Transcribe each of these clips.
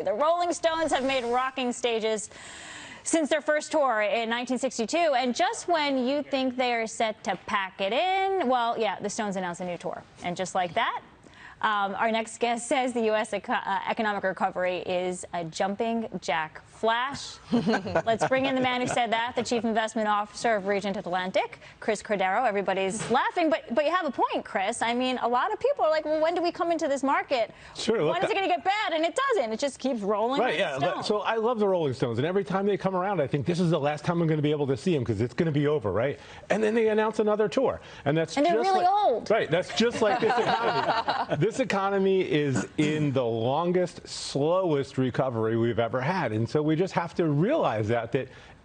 The Rolling Stones have made rocking stages since their first tour in 1962, and just when you think they are set to pack it in, well, yeah, the Stones announced a new tour. And just like that, our next guest says the U.S. economic recovery is a jumping jack flash. Let's bring in the man who said that, the Chief Investment Officer of RegentAtlantic, Christ Cordaro. Everybody's laughing, but you have a point, Chris. I mean, a lot of people are like, well, when do we come into this market? Sure. When is it going to get bad? And it doesn't. It just keeps rolling. Right, yeah. Stones. So I love the Rolling Stones, and every time they come around, I think this is the last time I'm going to be able to see them because it's going to be over, right? And then they announce another tour, and they're just really old. Right. That's just like this economy. This economy is in the longest, slowest recovery we've ever had, and so we just have to realize that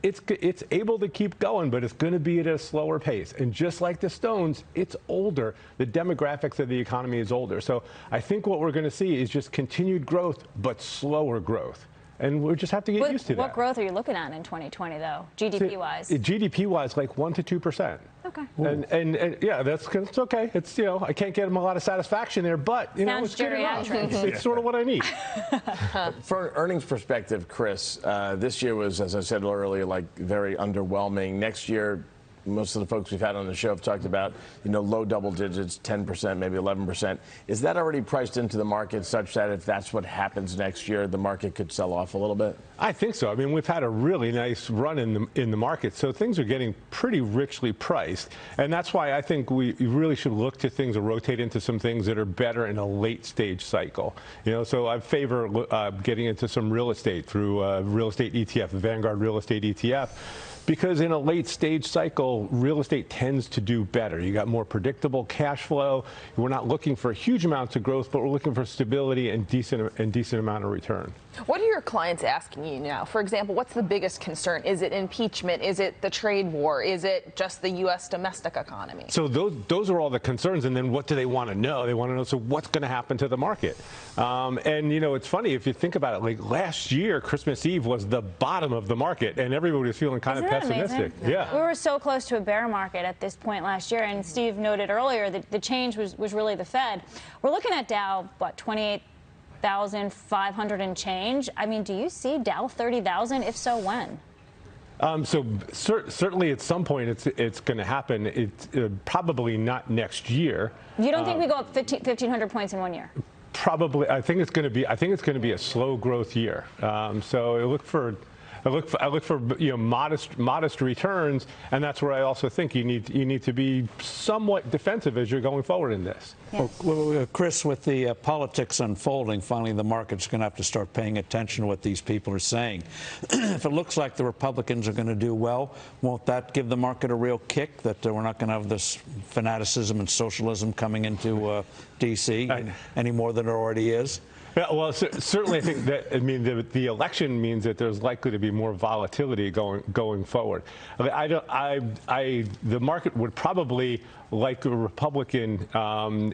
it's able to keep going, but it's going to be at a slower pace. And just like the Stones, it's older. The demographics of the economy is older. So I think what we're going to see is just continued growth, but slower growth. And we just have to get used to that. What growth are you looking at in 2020, though, GDP-wise? GDP-wise, like 1 to 2%. Okay. And yeah, it's okay. It's, you know, I can't get them a lot of satisfaction there, but, you know, it's good enough. It's sort of what I need. From an earnings perspective, Chris, this year was, as I said earlier, like very underwhelming. Next year, most of the folks we've had on the show have talked about, you know, low double digits, 10%, maybe 11%. Is that already priced into the market such that if that's what happens next year, the market could sell off a little bit? I think so. I mean, we've had a really nice run in the market, so things are getting pretty richly priced, and that's why I think we really should look to things or rotate into some things that are better in a late stage cycle. You know, so I favor getting into some real estate through real estate ETF, the Vanguard Real Estate ETF. Because in a late stage cycle, real estate tends to do better. You got more predictable cash flow. We're not looking for huge amounts of growth, but we're looking for stability and decent amount of return. What are your clients asking you now? For example, what's the biggest concern? Is it impeachment? Is it the trade war? Is it just the U.S. domestic economy? So those are all the concerns. And then what do they want to know? They want to know, so what's going to happen to the market? And, you know, it's funny if you think about it, like last year, Christmas Eve was the bottom of the market, and everybody was feeling kind of pessimistic. Yeah. We were so close to a bear market at this point last year, and Steve noted earlier that the change was really the Fed. We're looking at Dow, what, 28,500 and change. I mean, do you see Dow 30,000? If so, when? Certainly at some point it's going to happen. It's probably not next year. You don't think we go up 1,500 points in 1 year? Probably. I think it's going to be a slow growth year. So I look for you know, modest returns, and that's where I also think you need to be somewhat defensive as you're going forward in this. Yes. Well, Chris, with the politics unfolding, finally the market's going to have to start paying attention to what these people are saying. If it looks like the Republicans are going to do well, won't that give the market a real kick that we're not going to have this fanaticism and socialism coming into D.C. any more than it already is? Yeah, well, certainly I think that, I mean, the election means that there's likely to be more volatility going forward. I mean, the market would probably like a Republican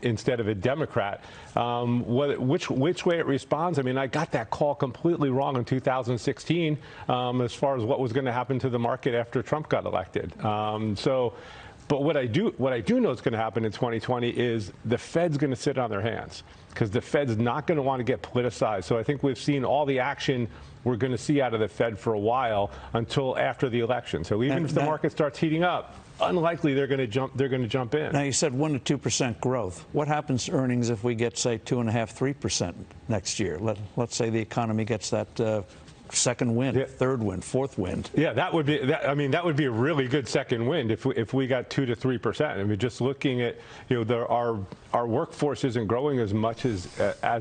instead of a Democrat. Which way it responds, I mean, I got that call completely wrong in 2016 as far as what was going to happen to the market after Trump got elected. But what I do know is going to happen in 2020 is the Fed's going to sit on their hands because the Fed's not going to want to get politicized. So I think we've seen all the action we're going to see out of the Fed for a while until after the election. So even if the market starts heating up, unlikely they're going to jump in. Now, you said 1 to 2% growth. What happens to earnings if we get, say, 2.5%, 3% next year? Let's say the economy gets that second wind, third wind, fourth wind. Yeah, that would be. I mean, that would be a really good second wind if we got 2 to 3%. I mean, just looking at, you know, our workforce isn't growing as much as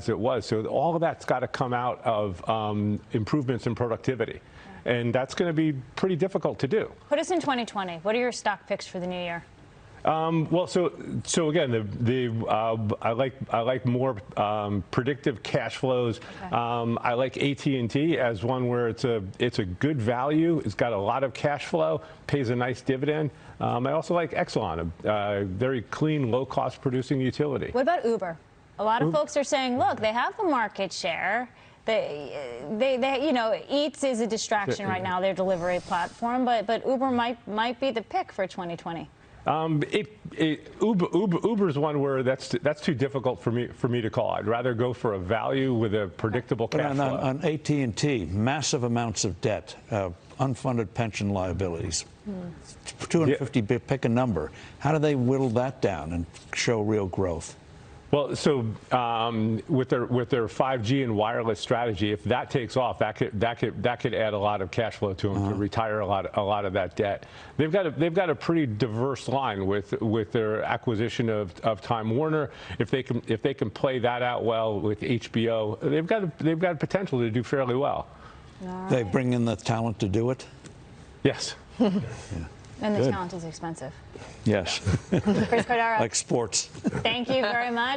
it was. So all of that's got to come out of improvements in productivity, and that's going to be pretty difficult to do. Put us in 2020. What are your stock picks for the new year? Well, so again, I like more predictive cash flows. Okay. I like AT&T as one where it's a good value. It's got a lot of cash flow, pays a nice dividend. I also like Exelon, a very clean, low-cost producing utility. What about Uber? A lot of folks are saying, look, they have the market share. They you know, Eats is a distraction right now, their delivery platform, but Uber might be the pick for 2020. Uber's one where that's too difficult for me to call. I'd rather go for a value with a predictable cash flow. On AT&T, massive amounts of debt, unfunded pension liabilities. 250, pick a number. How do they whittle that down and show real growth? Well, so with their 5G and wireless strategy, if that takes off, that could add a lot of cash flow to them to retire a lot of that debt. They've got a pretty diverse line with their acquisition of Time Warner. If they can play that out well with HBO, they've got potential to do fairly well. Right. They bring in the talent to do it? Yes. And the Good. talent is expensive. Yes. Christ Cordaro, Like sports. thank you very much.